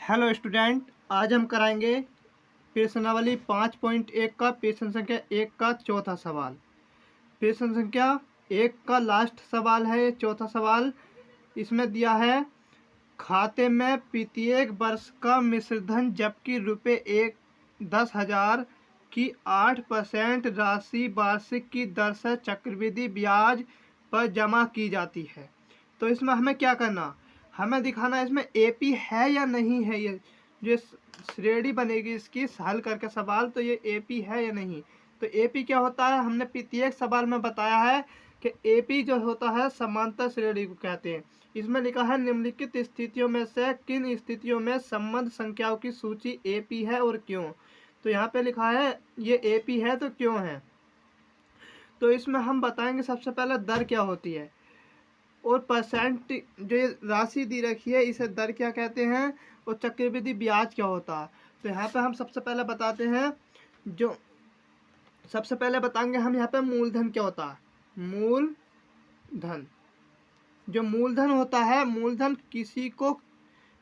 Hello student, आज हम कराएंगे प्रश्नावली 5.1 का प्रश्न संख्या 1 का चौथा सवाल। प्रश्न संख्या 1 का लास्ट सवाल है, ये चौथा सवाल। इसमें दिया है खाते में प्रत्येक वर्ष का मिश्रधन जबकि ₹10,000 की 8% राशि वार्षिक की दर से चक्रवृद्धि ब्याज पर जमा की जाती है। तो इसमें हमें क्या करना, हमें दिखाना है इसमें एपी है या नहीं है। ये जो श्रेणी बनेगी इसकी हल करके सवाल, तो ये एपी है या नहीं। तो एपी क्या होता है, हमने प्रत्येक सवाल में बताया है कि एपी जो होता है समांतर श्रेणी को कहते हैं। इसमें लिखा है निम्नलिखित स्थितियों में से किन स्थितियों में संबंध संख्याओं की सूची एपी है और क्यों। तो यहाँ पे लिखा है ये एपी है तो क्यों है। तो इसमें हम बताएंगे सबसे पहले दर क्या होती है और परसेंट जो ये राशि दी रखी है इसे दर क्या कहते हैं और चक्रवृद्धि ब्याज क्या होता है। तो यहाँ पे हम सबसे पहले बताते हैं, जो सबसे पहले बताएंगे हम यहाँ पे मूलधन क्या होता है। मूलधन, जो मूलधन होता है, मूलधन किसी को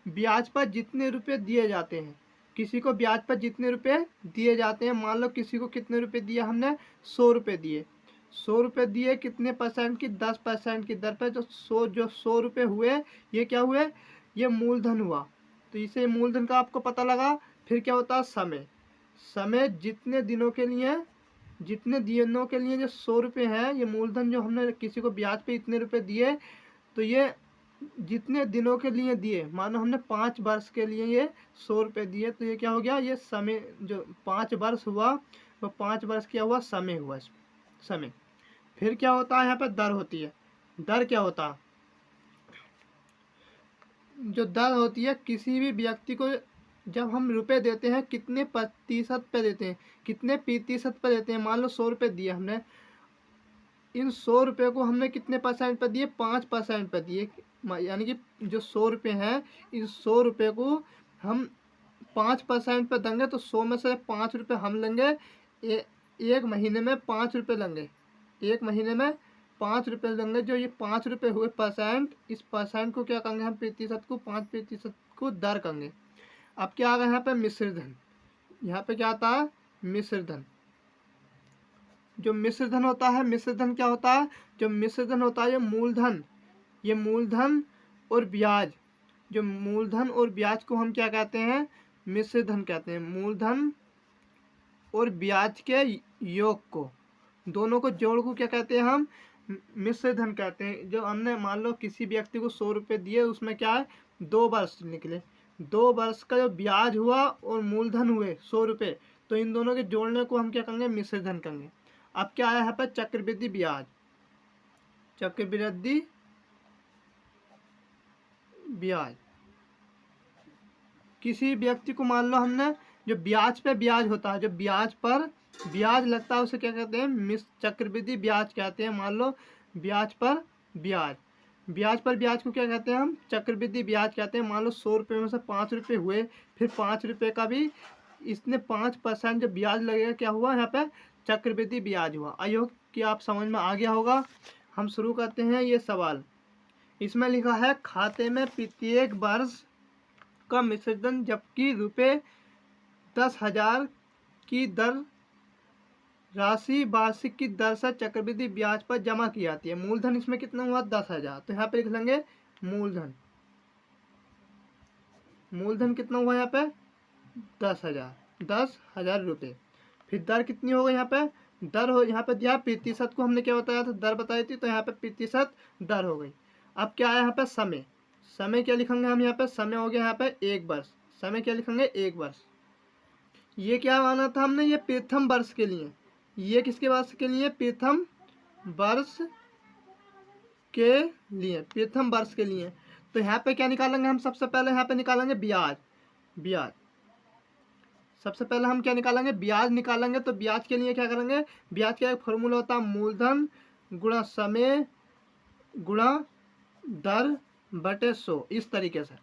ब्याज पर जितने रुपए दिए जाते हैं, किसी को ब्याज पर जितने रुपए दिए जाते हैं। मान लो किसी को कितने रुपए दिए, हमने 100 रुपये दिए। 100 रुपये दिए, कितने परसेंट की, 10% की दर पर। जो 100 रुपये हुए, ये क्या हुए, ये मूलधन हुआ। तो इसे मूलधन का आपको पता लगा। फिर क्या होता है समय। समय जितने दिनों के लिए, जितने दिनों के लिए जो 100 रुपये है, ये मूलधन जो हमने किसी को ब्याज पे इतने रुपए दिए, तो ये जितने दिनों के लिए दिए। मानो हमने 5 वर्ष के लिए ये 100 रुपये दिए, तो ये क्या हो गया, ये समय जो 5 वर्ष हुआ, तो 5 वर्ष क्या हुआ, समय हुआ समय। फिर क्या होता है, यहाँ पे दर होती है। दर क्या होता है, जो दर होती है किसी भी व्यक्ति को जब हम रुपए देते हैं कितने प्रतिशत पे देते हैं, कितने प्रतिशत पे देते हैं। मान लो 100 रुपये दिए हमने, इन 100 रुपये को हमने कितने परसेंट पे दिए, 5% पे दिए। यानी कि जो 100 रुपये हैं, इन 100 रुपये को हम 5% पे देंगे, तो 100 में से 5 रुपये हम लेंगे। एक महीने में 5 रुपये लेंगे, एक महीने में 5 रुपये लेंगे। जो ये 5 रुपये हुए परसेंट, इस परसेंट को क्या करेंगे हम, प्रतिशत को 5% को दर करेंगे। अब क्या आ गया यहाँ पे, मिश्रधन। यहाँ पे क्या आता है, मिश्रधन। जो मिश्रधन होता है, मिश्रधन क्या होता है, जो मिश्रधन होता है, ये मूलधन, ये मूलधन और ब्याज, जो मूलधन और ब्याज को हम क्या कहते हैं, मिश्रधन कहते हैं। मूलधन और ब्याज के योग को, दोनों को जोड़ को क्या कहते हैं हम, मिश्रधन कहते हैं। जो हमने मान लो किसी व्यक्ति को 100 रुपये दिए, उसमें क्या है, 2 वर्ष निकले, 2 वर्ष का जो ब्याज हुआ और मूलधन हुए 100 रुपये, तो इन दोनों के जोड़ने को हम क्या करेंगे, मिश्रधन करेंगे। अब क्या आया यहाँ पर, चक्रवृद्धि ब्याज। चक्रवृद्धि ब्याज, किसी व्यक्ति को मान लो हमने, जो ब्याज पे ब्याज होता है, जो ब्याज पर ब्याज लगता है, उसे क्या कहते हैं, चक्रवृद्धि ब्याज कहते हैं। मान लो ब्याज पर ब्याज, ब्याज पर ब्याज को क्या कहते हैं हम, चक्रवृद्धि ब्याज कहते हैं। मान लो 100 रुपये में से 5 रुपये हुए, फिर 5 रुपये का भी इसने 5% जो ब्याज लगेगा, क्या हुआ यहाँ पे, चक्रवृद्धि ब्याज हुआ। आई होप कि आप समझ में आ गया होगा। हम शुरू करते हैं ये सवाल। इसमें लिखा है खाते में प्रत्येक वर्ष का मिश्रधन जबकि ₹10,000 की दर राशि वार्षिक की दर से चक्रवृद्धि ब्याज पर जमा की जाती है। मूलधन इसमें कितना हुआ, 10,000। तो यहाँ पे लिख लेंगे मूलधन, मूलधन कितना हुआ यहाँ पे, 10,000 रुपये। फिर दर कितनी हो गई यहाँ पे, दर हो यहाँ पे दिया प्रतिशत को, हमने क्या बताया था, दर बताई थी, तो यहाँ पे प्रतिशत दर हो गई। अब क्या आया यहाँ पे, समय। समय क्या लिखेंगे हम यहाँ पे, समय हो गया यहाँ पे 1 वर्ष। समय क्या लिखेंगे, 1 वर्ष। ये क्या माना था हमने, ये प्रथम वर्ष के लिए, ये किसके वर्ष के लिए, प्रथम वर्ष के लिए, प्रथम वर्ष के लिए। तो यहाँ पे क्या निकालेंगे हम, सबसे पहले यहाँ पे निकालेंगे ब्याज। ब्याज सबसे पहले हम क्या निकालेंगे, ब्याज निकालेंगे। तो ब्याज के लिए क्या करेंगे, ब्याज का एक फॉर्मूला होता है, मूलधन गुणा समय गुणा दर बटे 100। इस तरीके से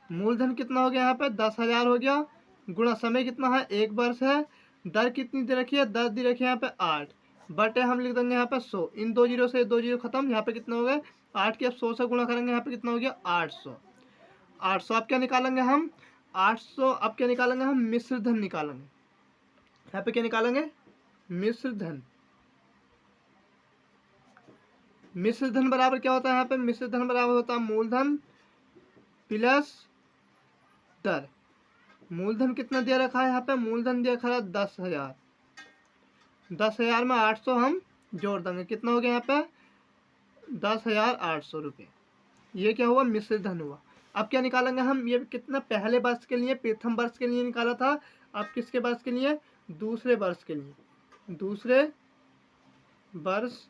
मूलधन कितना हो गया यहाँ पे, 10,000 हो गया, गुणा समय कितना है, 1 वर्ष है, दर कितनी दे रखी है, दर दी रखी है यहाँ पे 8, बटे हम लिख देंगे यहाँ पे 100। इन 2 जीरो से 2 जीरो खत्म, यहाँ पे कितना हो गया, 8 के अब 100 से गुणा करेंगे, यहाँ पे कितना हो गया, 800। 800 अब क्या निकालेंगे हम, 800। अब क्या निकालेंगे हम, मिश्र धन निकालेंगे। यहाँ पे क्या निकालेंगे, मिश्र धन। मिश्र धन बराबर क्या होता है, यहाँ पे मिश्र धन बराबर होता है मूलधन प्लस दर। मूलधन कितना दिया रखा है, यहाँ पे मूलधन दिया रखा है 10,000। 10,000 में 800 हम जोड़ देंगे, कितना हो गया यहाँ पे 10,800 रुपये। ये क्या हुआ, मिश्र धन हुआ। अब क्या निकालेंगे हम, ये कितना पहले वर्ष के लिए, प्रथम वर्ष के लिए निकाला था। अब किसके वर्ष के लिए, दूसरे वर्ष के लिए। दूसरे वर्ष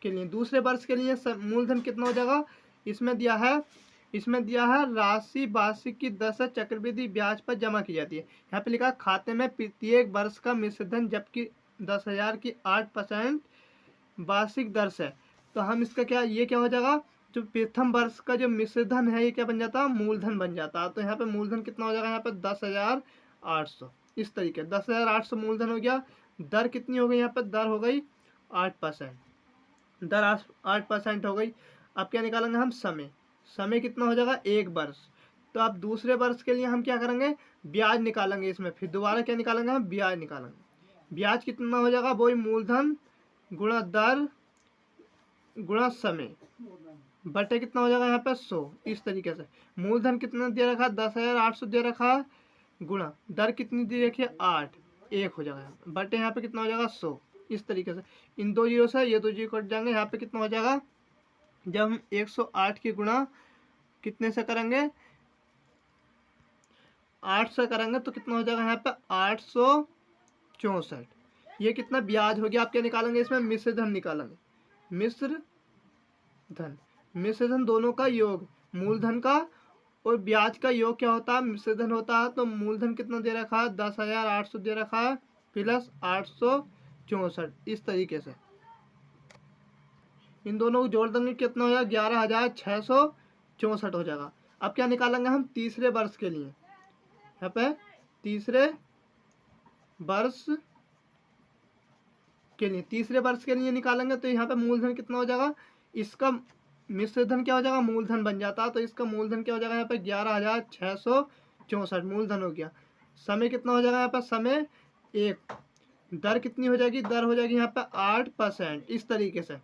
के लिए, दूसरे वर्ष के लिए मूलधन कितना हो जाएगा, इसमें दिया है राशि वार्षिक की दर से चक्रवृद्धि ब्याज पर जमा की जाती है। यहाँ पे लिखा खाते में प्रत्येक वर्ष का मिश्र धन, जबकि 10,000 की 8% वार्षिक दर से। तो हम इसका क्या, ये क्या हो जाएगा, जो प्रथम वर्ष का जो मिश्र धन है ये क्या बन जाता है, मूलधन बन जाता है। तो यहाँ पे मूलधन कितना हो जाएगा, यहाँ पे 10,800। इस तरीके 10,800 मूलधन हो गया। दर कितनी हो गई, यहाँ पे दर हो गई 8%। दर 8% हो गई। अब क्या निकालेंगे हम, समय। समय कितना हो जाएगा, 1 वर्ष। तो अब दूसरे वर्ष के लिए हम क्या करेंगे, ब्याज निकालेंगे इसमें। फिर दोबारा क्या निकालेंगे हम, ब्याज निकालेंगे। ब्याज कितना हो जाएगा, वही मूलधन गुणा दर गुणा समय बटे कितना हो जाएगा यहाँ पे 100। इस तरीके से मूलधन कितना दे रखा है, 10,800 दे रखा है, गुणा दर कितनी दे रखी है 8, 1 हो जाएगा यहाँ पे, बटे यहाँ पे कितना हो जाएगा 100। इस तरीके से इन दो जीरो से ये दो जीरो कट जाएंगे। यहाँ पे कितना हो जाएगा, जब हम 108 की गुणा कितने से करेंगे, 8 से करेंगे तो कितना हो जाएगा यहाँ पे 864। ये कितना ब्याज हो गया। आप क्या निकालेंगे इसमें, मिश्र धन निकालेंगे। मिश्र धन, मिश्र धन दोनों का योग, मूलधन का और ब्याज का योग क्या होता है, मिश्र धन होता है। तो मूलधन कितना दे रखा है, 10,800 दे रखा है प्लस 864। इस तरीके से इन दोनों को जोड़ देंगे, कितना हो जाएगा 11,664 हो जाएगा। अब क्या निकालेंगे हम, तीसरे वर्ष के लिए। यहाँ पे तीसरे वर्ष के लिए, तीसरे वर्ष के लिए निकालेंगे। तो यहाँ पे मूलधन कितना हो जाएगा, इसका मिश्र धन क्या हो जाएगा, मूलधन बन जाता है। तो इसका मूलधन क्या हो जाएगा, यहाँ पे 11,664 मूलधन हो गया। समय कितना हो जाएगा यहाँ पे, समय 1। दर कितनी हो जाएगी, दर हो जाएगी यहाँ पे 8%। इस तरीके से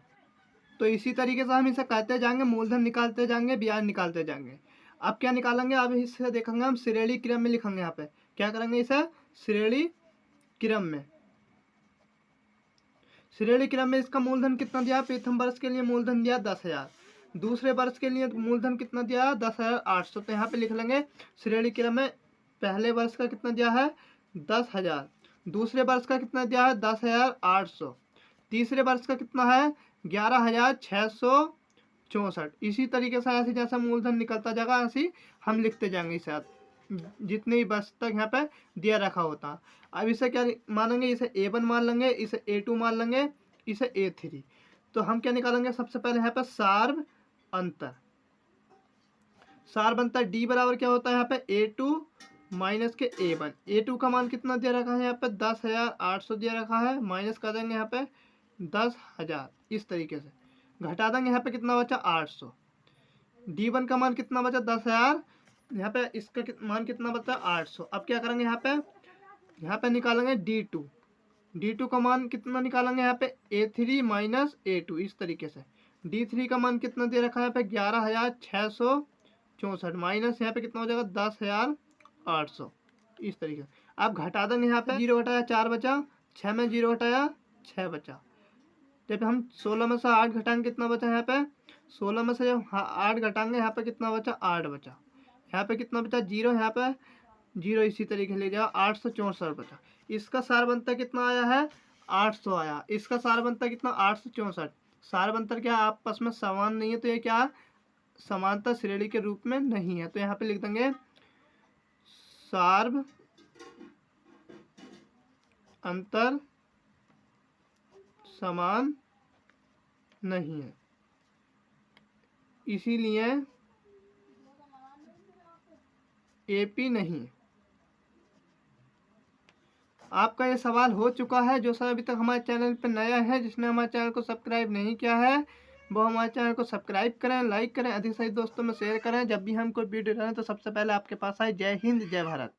तो इसी तरीके से हम इसे कहते जाएंगे, मूलधन निकालते जाएंगे, ब्याज निकालते जाएंगे। अब क्या निकालेंगे, अब इसे देखेंगे हम श्रेणी क्रम में लिखेंगे। यहाँ पे क्या करेंगे, इसे श्रेणी क्रम में। श्रेणी क्रम में इसका मूलधन कितना दिया, प्रथम वर्ष के लिए मूलधन दिया 10,000, दूसरे वर्ष के लिए मूलधन कितना दिया 10,800। तो यहाँ पे लिख लेंगे श्रेणी क्रम में पहले वर्ष का कितना दिया है 10,000, दूसरे वर्ष का कितना दिया है 10,800, तीसरे वर्ष का कितना है 11,664। इसी तरीके से ऐसे जैसा मूलधन निकलता जाएगा ऐसे हम लिखते जाएंगे इसे, जितने भी वर्ष तक यहाँ पे दिया रखा होता। अब इसे क्या मानेंगे, इसे A1 मान लेंगे, इसे A2 मान लेंगे, इसे A3। तो हम क्या निकालेंगे, सबसे पहले यहाँ पे सार्व अंतर। सार्व अंतर D बराबर क्या होता है, यहाँ पे A2 माइनस के A1। A2 का मान कितना दिया रखा है, यहाँ पे 10,800 दिया रखा है, माइनस कर देंगे यहाँ पे 10,000। इस तरीके से घटा देंगे, यहाँ पे कितना बचा 800। D1 का मान कितना बचा 10,000, यहाँ पे इसका मान कितना बचा 800। अब क्या करेंगे, यहाँ पे निकालेंगे D2। D2 का मान कितना निकालेंगे, यहाँ पे A3 माइनस A2। इस तरीके से D3 का मान कितना दे रखा है, यहाँ पे 11,664 माइनस यहाँ पे कितना हो जाएगा 10,800। इस तरीके से आप घटा देंगे, यहाँ पे 0 घटाया 4 बचा, 6 में 0 घटाया 6 बचा। जब हम 16 में से 8 घटाएंगे कितना बचा, यहाँ पे 16 में से जब 8 घटाएंगे यहाँ पे कितना बचा 8 बचा। यहाँ पे कितना बचा 0, यहाँ पे 0। इसी तरीके से ले जाओ 864 बचा। इसका सारबंतर कितना आया है 800 आया। इसका सारबंतर कितना 864। सारबंतर क्या आपस में समान नहीं है, तो ये क्या समानता श्रेणी के रूप में नहीं है। तो यहाँ पे लिख देंगे सार्व अंतर समान नहीं है, इसीलिए AP नहीं है। आपका ये सवाल हो चुका है। जो सर अभी तक हमारे चैनल पर नया है, जिसने हमारे चैनल को सब्सक्राइब नहीं किया है, वो हमारे चैनल को सब्सक्राइब करें, लाइक करें, अधिक से अधिक दोस्तों में शेयर करें। जब भी हम कोई वीडियो डालें तो सबसे पहले आपके पास आए। जय हिंद, जय भारत।